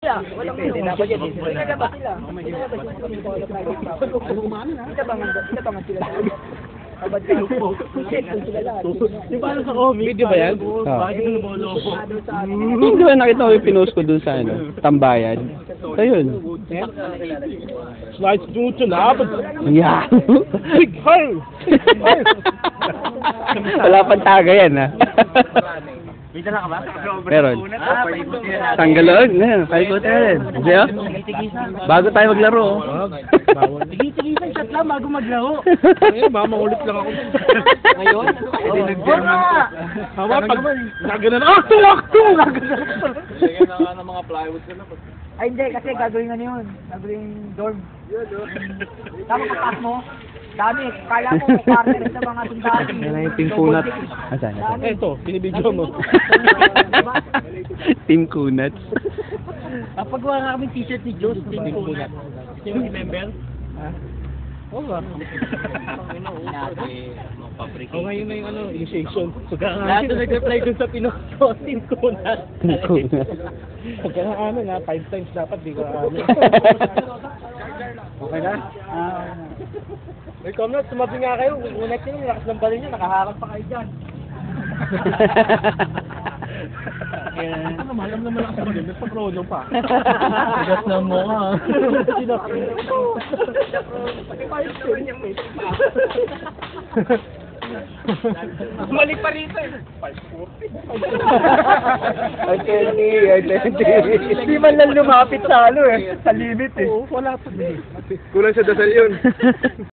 sila. Walang Hindi dapat yan. Ilalabas sila. Ilalabas yung kami ko na private property. Ilabangan sila. Abad ka. Sila lahat. Di ba sa comic? Video ba yan? Bakit yung lolo-lolo? Hindi ba nakita ko yung pinost ko dun sa ano, tambayan? Ayun. Slides dito na. Yeah. Big hole! Wala pang taga yan, ha? May dala ka ba? Meron. Tanggalon. Ngayon, paikot na rin. Kasi, oh, bago tayo maglaro, oh. Tigil-tigisan shot lang bago maglaro. Ayun, baka makulit lang ako. Ngayon? Hawa, pag naganan, tulak! Kaya na mga plywood ko na. Ay hindi, kasi gagawin ano yun. Gagawin dorm. Tama kapas mo. Dami. Kala mo partner sa mga sundalo. Yan na yung Team Kunat. Asan? Ito, binibidyo mo. Team Kunat. Napagawa nga kami t-shirt ni Joe, Team Kunat. Gusto yung member? Ha? Oo nga. O ngayon na yung initiation. Lahat na nag-reply dun sa pinost ko, Team Kunat. Team Kunat. Huwag ka na amin ha, 5 times dapat, di ka amin. Okay na? May comment, sumabi nga kayo, unet nyo, lakas ng balin nyo, nakaharap pa kayo dyan. Ano, malam naman ako sa balin, nasa prono pa. Tigas na mo ka. Mali pa rito eh. 540. Hindi man lang lumapit sa ano eh. Sa limit eh. Oo, wala pa eh. Kulang sa dasal yun.